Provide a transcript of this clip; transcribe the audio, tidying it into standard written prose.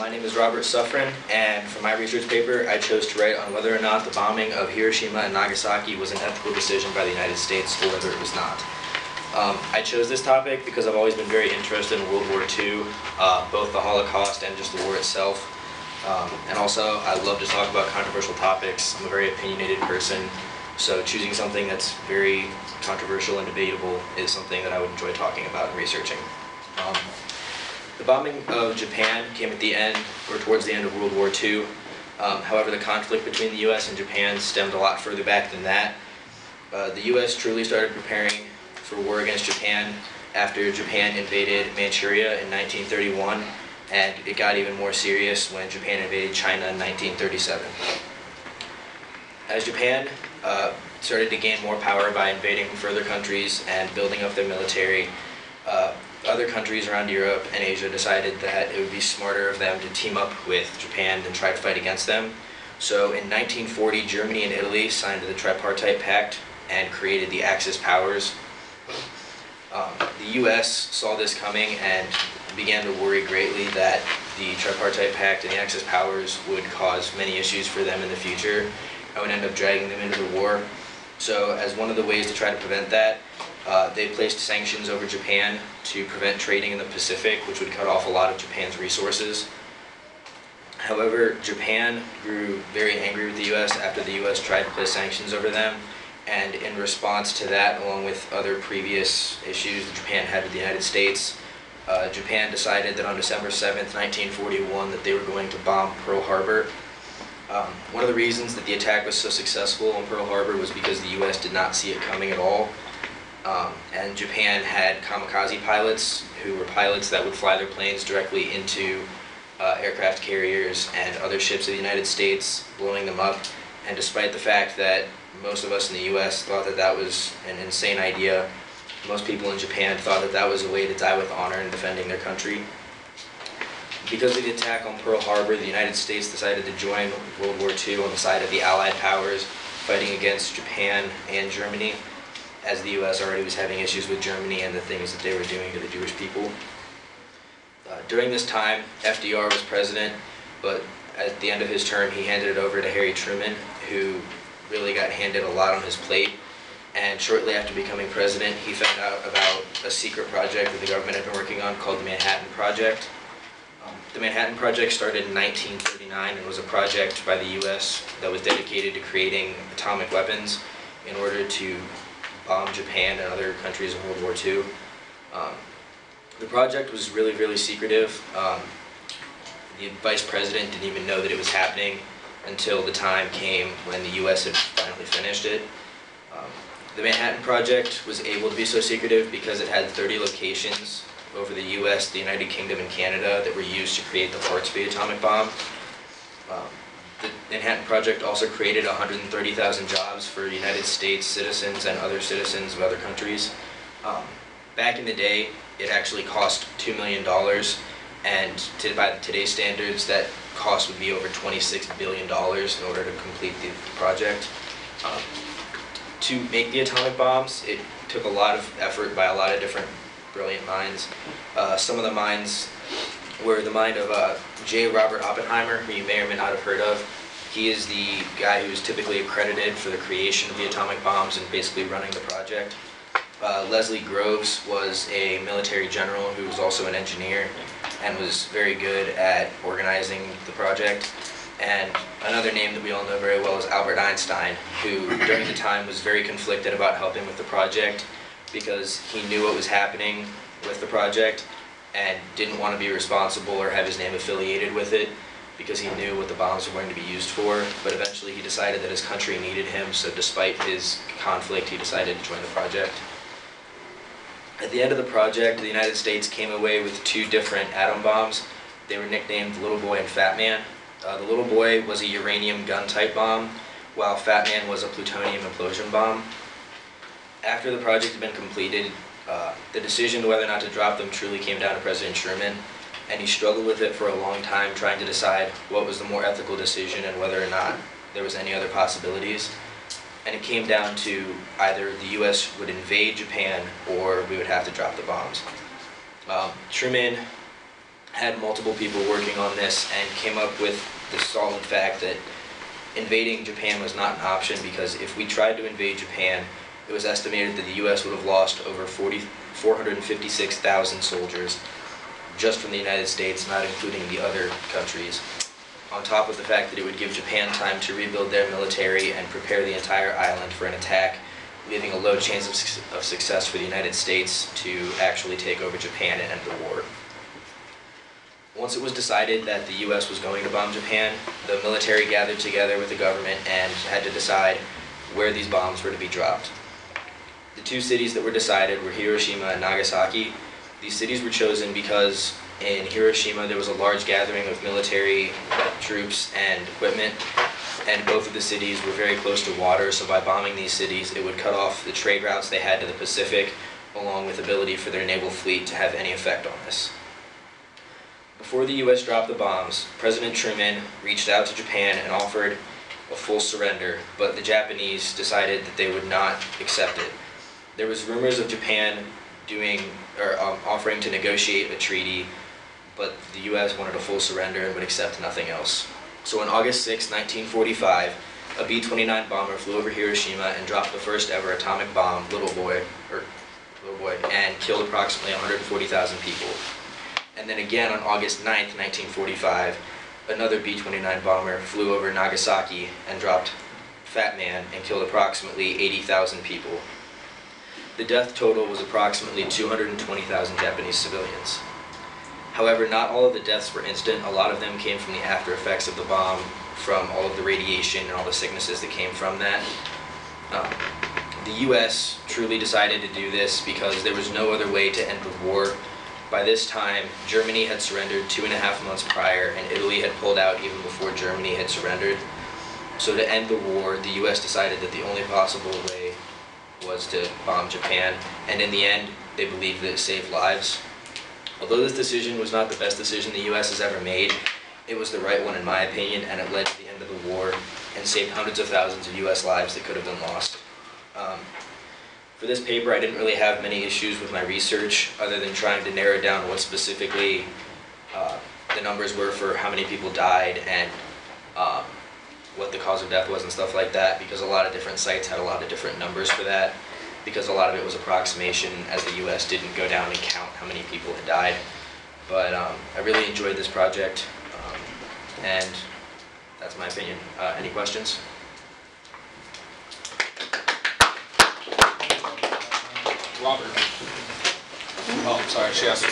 My name is Robert Suffren, and for my research paper, I chose to write on whether or not the bombing of Hiroshima and Nagasaki was an ethical decision by the United States or whether it was not. I chose this topic because I've always been very interested in World War II, both the Holocaust and just the war itself. And also, I love to talk about controversial topics. I'm a very opinionated person, so choosing something that's very controversial and debatable is something that I would enjoy talking about and researching. The bombing of Japan came at the end, or towards the end of World War II. However, the conflict between the U.S. and Japan stemmed a lot further back than that. The U.S. truly started preparing for war against Japan after Japan invaded Manchuria in 1931, and it got even more serious when Japan invaded China in 1937. As Japan started to gain more power by invading further countries and building up their military, other countries around Europe and Asia decided that it would be smarter of them to team up with Japan than try to fight against them. So in 1940, Germany and Italy signed the Tripartite Pact and created the Axis powers. The U.S. saw this coming and began to worry greatly that the Tripartite Pact and the Axis powers would cause many issues for them in the future and would end up dragging them into the war. So as one of the ways to try to prevent that, they placed sanctions over Japan to prevent trading in the Pacific, which would cut off a lot of Japan's resources. However, Japan grew very angry with the U.S. after the U.S. tried to place sanctions over them, and in response to that, along with other previous issues that Japan had with the United States, Japan decided that on December 7th, 1941, that they were going to bomb Pearl Harbor. One of the reasons that the attack was so successful on Pearl Harbor was because the U.S. did not see it coming at all. And Japan had kamikaze pilots who were pilots that would fly their planes directly into aircraft carriers and other ships of the United States, blowing them up. And despite the fact that most of us in the U.S. thought that that was an insane idea, most people in Japan thought that that was a way to die with honor in defending their country. Because of the attack on Pearl Harbor, the United States decided to join World War II on the side of the Allied powers, fighting against Japan and Germany, as the U.S. already was having issues with Germany and the things that they were doing to the Jewish people. During this time, FDR was president, but at the end of his term, he handed it over to Harry Truman, who really got handed a lot on his plate. And shortly after becoming president, he found out about a secret project that the government had been working on called the Manhattan Project. The Manhattan Project started in 1939 and was a project by the U.S. that was dedicated to creating atomic weapons in order to bomb Japan and other countries in World War II. The project was really, really secretive. The vice president didn't even know that it was happening until the time came when the U.S. had finally finished it. The Manhattan Project was able to be so secretive because it had 30 locations over the U.S., the United Kingdom, and Canada that were used to create the parts for the atomic bomb. The Manhattan Project also created 130,000 jobs for United States citizens and other citizens of other countries. Back in the day, it actually cost $2 million, and by today's standards, that cost would be over $26 billion in order to complete the project. To make the atomic bombs, it took a lot of effort by a lot of different brilliant minds. Some of the minds were the mind of J. Robert Oppenheimer, who you may or may not have heard of. He is the guy who's typically accredited for the creation of the atomic bombs and basically running the project. Leslie Groves was a military general who was also an engineer and was very good at organizing the project. And another name that we all know very well is Albert Einstein, who during the time was very conflicted about helping with the project because he knew what was happening with the project and didn't want to be responsible or have his name affiliated with it because he knew what the bombs were going to be used for. But eventually he decided that his country needed him, so despite his conflict, he decided to join the project. At the end of the project, the United States came away with 2 different atom bombs. They were nicknamed Little Boy and Fat Man. The Little Boy was a uranium gun-type bomb, while Fat Man was a plutonium implosion bomb. After the project had been completed, the decision whether or not to drop them truly came down to President Truman, and he struggled with it for a long time trying to decide what was the more ethical decision and whether or not there was any other possibilities. And it came down to either the U.S. would invade Japan or we would have to drop the bombs. Truman had multiple people working on this and came up with the solid fact that invading Japan was not an option, because if we tried to invade Japan, it was estimated that the U.S. would have lost over 456,000 soldiers just from the United States, not including the other countries, on top of the fact that it would give Japan time to rebuild their military and prepare the entire island for an attack, leaving a low chance of success for the United States to actually take over Japan and end the war. Once it was decided that the U.S. was going to bomb Japan, the military gathered together with the government and had to decide where these bombs were to be dropped. The two cities that were decided were Hiroshima and Nagasaki. These cities were chosen because in Hiroshima there was a large gathering of military troops and equipment, and both of the cities were very close to water, so by bombing these cities it would cut off the trade routes they had to the Pacific, along with the ability for their naval fleet to have any effect on this. Before the U.S. dropped the bombs, President Truman reached out to Japan and offered a full surrender, but the Japanese decided that they would not accept it. There was rumors of Japan offering to negotiate a treaty, but the U.S. wanted a full surrender and would accept nothing else. So on August 6, 1945, a B-29 bomber flew over Hiroshima and dropped the first ever atomic bomb, Little Boy, and killed approximately 140,000 people. And then again on August 9, 1945, another B-29 bomber flew over Nagasaki and dropped Fat Man and killed approximately 80,000 people. The death total was approximately 220,000 Japanese civilians. However, not all of the deaths were instant. A lot of them came from the after effects of the bomb, from all of the radiation and all the sicknesses that came from that. The U.S. truly decided to do this because there was no other way to end the war. By this time, Germany had surrendered 2.5 months prior, and Italy had pulled out even before Germany had surrendered. So to end the war, the U.S. decided that the only possible way was to bomb Japan, and in the end, they believed that it saved lives. Although this decision was not the best decision the U.S. has ever made, it was the right one in my opinion, and it led to the end of the war and saved hundreds of thousands of U.S. lives that could have been lost. For this paper, I didn't really have many issues with my research other than trying to narrow down what specifically the numbers were for how many people died and what the cause of death was and stuff like that, because a lot of different sites had a lot of different numbers for that, because a lot of it was approximation, as the U.S. didn't go down and count how many people had died. But I really enjoyed this project, and that's my opinion. Any questions? Robert. Oh, sorry, she asked.